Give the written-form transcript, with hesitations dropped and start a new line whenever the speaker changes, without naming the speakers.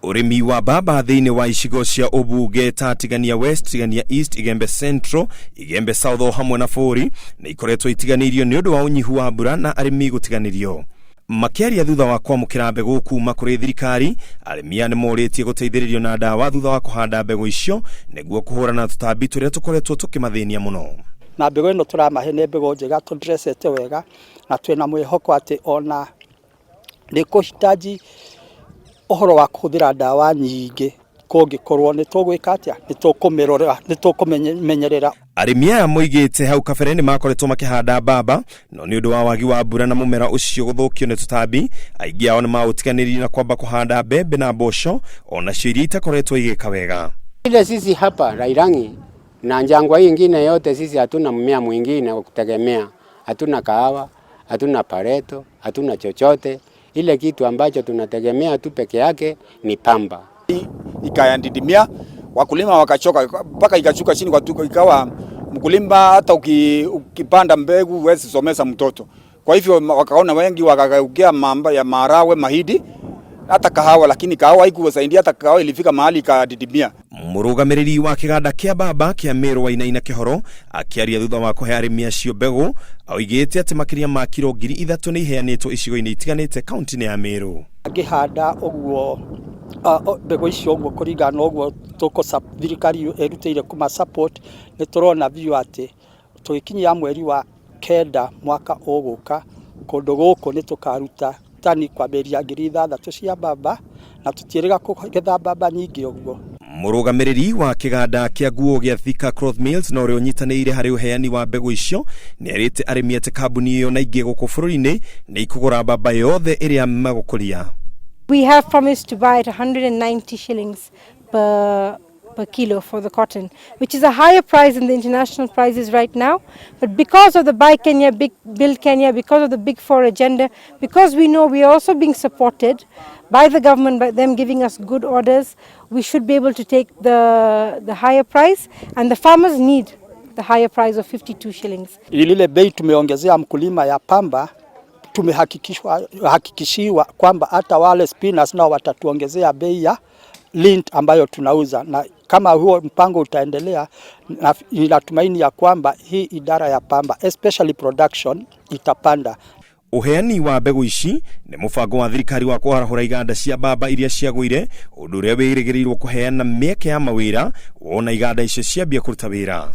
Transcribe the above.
Urimi wa mbamba thiini wa icigo cia ubunge ta Tigania West, Tigania East, Igembe Central, Igembe South hamwe na Furi ni ikoretwo itiganirio ni undu wa unyihu wa mbura na arimi gutiganirio. Makiaria thutha wa kwamukira mbegu kuma kuri thirikari, arimi ane moritie guteithiririo na dawa thutha wa kuhanda mbegu icio niguo kuhurana na tutambi turia tukoretwo tukimathĩnia muno.
Na mbegu ino turamahe nĩ mbegu njega tudressete wega na twina mwihoko ati ona ni kuhitaji ohoro wa kuhũthĩra dawa nyingĩ kũngĩkorwo nĩ tũgwĩka atĩa nĩ tũkũmenyerera.
Arimi aya moigĩte hau kabere nĩ makoretwo makĩhanda mbamba no nĩ ũndũ wa wagi wa mbura na mũmera ũcio gũthũkio nĩ tũtambi, aingĩ ao nĩ maũtiganĩririe na kwamba kuhanda mbembe na mboco ona cio iria itakoretwo igĩka wega.
Ile sisi hapa Lariang'i na njangwa hii ingine yote sisi hatuna mmea mwingine wa kutegemea, hatuna kahawa, hatuna pareto, hatuna chochote. Ile kitu ambacho tunategemea tu peke yake ni pamba.
Ikayandidimia, wakulima wakachoka mpaka ikachuka chini kwa ikawa mkulima hata ukipanda mbegu huwezi somesa mtoto. Kwa hivyo wakaona wengi wakageukia mamba ya marawe, mahidi hata kahawa, lakini kahawa haikuwasaidia, hata kahawa ilifika mahali ikadidimia.
Arugamiriri wa kiganda kia mbamba kia Meru wa ina kihoro akiaria thutha wa kuhe arimi acio mbegu oigite ati makiria ma kilo 3,000 ni iheanitwo icigo-ini itiganite kaunti-ini ya Meru.
Angihanda uguo mbegu icio uguo kuringana uguo thirikari erutĩire kuma support ni turona view ati tugikinyia mweri wa kenda mwaka ũgũka kundu gũkũ ni tukaruta tani kwamberia 6,000 cia mbamba na tutiĩrĩga kũgetha mbamba nyingĩ ũguo.
Arugamiriri wa kiganda kia nguo kiaTthika cloth mills no ri unyitanĩire hari uheani wa mbegu icio ni arite arimi ati kambuni iyo na ingĩ gũkũ bũrũri-inĩ ni ikũgũra mbamba yothe ĩrĩa magũkũria.
We have promised to buy at 190 shillings per kilo for the cotton, which is a higher price than the international prices right now. But because of the Buy Kenya, Build Kenya, because of the Big Four agenda, because we know we are also being supported by the government, by them giving us good orders, we should be able to take the higher price, and the farmers need the higher price of 52 shillings.
Ile bei tumeongezea mkulima ya pamba, tumehakikishiwa kwamba hata wale spinners nao watatuongezea bei ya lint ambayo tunauza, na kama huo mpango utaendelea na inatumaini ya kwamba hii idara ya pamba especially production itapanda.
Uheani wa mbegu ici ni mubango wa thirikari wa kwarahura iganda cia mbamba iria ciagũire, ũndũ ũrĩa wĩrĩgĩrĩirwo kũheana mĩeke ya mawĩra wona iganda icio ciambia kũruta wĩra.